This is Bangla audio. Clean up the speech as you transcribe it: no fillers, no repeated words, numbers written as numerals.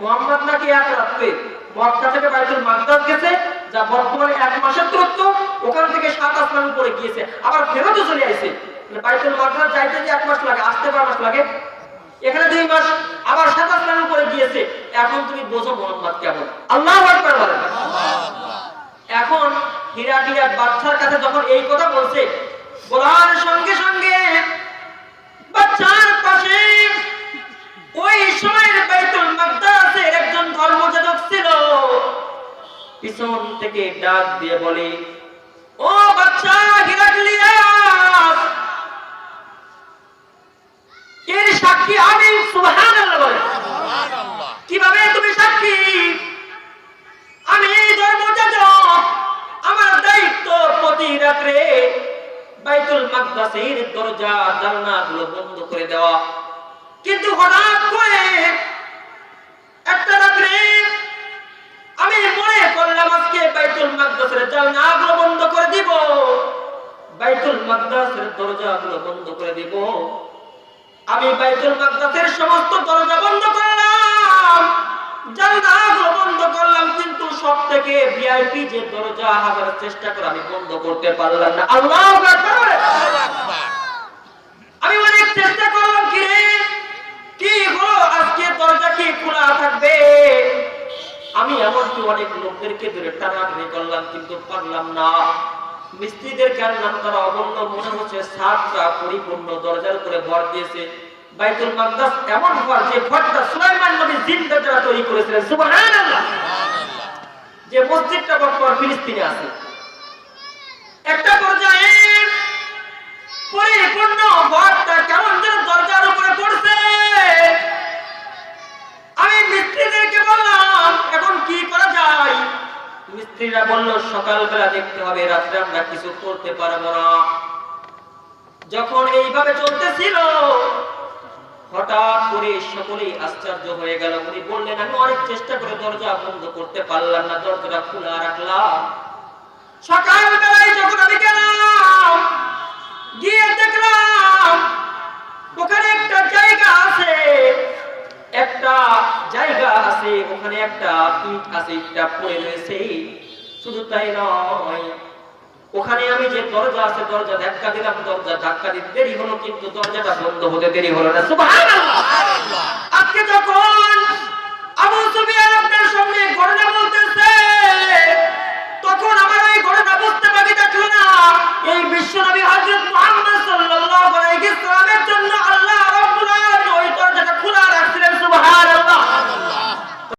মুহাম্মদ নাকি এক রাতে মক্কা থেকে বাইতুল মাকদাস গেছে, যা বর্তমানে 1 মাসের দূরত্ব, ওখান থেকে 7 আসমান উপরে গিয়েছে, আবার ফেরতও চলে আসে। বাইতুল মাকদাস যাইতে যে 1 মাস লাগে, আসতে 12 মাস লাগে, এখানে 2 মাস, আবার 7 আসমান উপরে গিয়েছে। এখন তুমি বোঝো মুহাম্মদ কেমন। আল্লাহু আকবার বলেন। এখন হিরাক্লিয়াস বাদশার কাছে যখন এই কথা বলছে, বলার সঙ্গে সঙ্গে বাদশার পাশে ওই সময়ের বাইতুল মাকদাসের একজন ধর্মযাজক ছিল, পিছন থেকে ডাক দিয়ে বলে, ও বাদশা হিরাক্লিয়াস, এর সাক্ষী আমি। সুবহানাল্লাহ বলেন। কিভাবে তুমি সাক্ষী? আমি ধর্মযাজক, আমার দায়িত্ব প্রতি রাত্রে বাইতুল মাকদাসের দরজা জানালাগুলো বন্ধ করে দেওয়া। কিন্তু হঠাৎ করে একটা রাত্রে আমি মনে করলাম আজকে বাইতুল মাকদাসের জানালাগুলো বন্ধ করে দিব, বাইতুল মাকদাসের দরজাগুলো বন্ধ করে দিব। আমি বাইতুল মাকদাসের সমস্ত দরজা বন্ধ করলাম, জানালাগুলো বন্ধ করলাম, কিন্তু সবথেকে ভিআইপি যে দরজা, হাজার চেষ্টা করে আমি বন্ধ করতে পারলাম না। আল্লাহু আকবার। আমি অনেক চেষ্টা করলাম, কি রে কি হলো, আজকে দরজা কি খোলা থাকবে? আমি এমনকি অনেক লোকদেরকে ধরে টানাটানি করলাম, কিন্তু পারলাম না। মিস্ত্রিদেরকে আনলাম, তারা অবন্য মনে হচ্ছে সাতটা পরিপূর্ণ দরজার উপরে ভর দিয়েছে। বাইতুল মাকদাস এমন ঘর, যে ঘরটা সুলাইমান নবী জিন্দা যারা তৈরি করেছিলেন। সুবহানাল্লাহ। যে মসজিদটা বর্তমান ফিলিস্তিনে আছে, একটা পর্যায়ে পরিপূর্ণ ঘরটা কেমন যেন দরজার উপরে পড়ছে। আমি মিস্ত্রিদেরকে বললাম, এখন কি করা যায়? মিস্ত্রিরা বলল, সকালবেলা দেখতে হবে, রাত্রে আমরা কিছু করতে পারবো না। যখন এইভাবে চলতেছিল, হঠাৎ করে সকলেই আশ্চর্য হয়ে গেল। উনি বললেন, আমি অনেক চেষ্টা করে দরজা বন্ধ করতে পারলাম না, দরজাটা খোলা রাখলাম। সকালবেলায় যখন আমি গেলাম, গিয়ে দেখলাম ওখানে একটা জায়গা আছে, ওখানে একটা ইট আছে, ইটটা পড়ে রয়েছে। শুধু তাই নয়, ওখানে আমি যে দরজা আছে, দরজা ধাক্কা দিলাম, দরজা ধাক্কা দিতে দেরি হলো, কিন্তু দরজাটা বন্ধ হতে দেরি হলো না। সুবহানাল্লাহ। আজকে যখন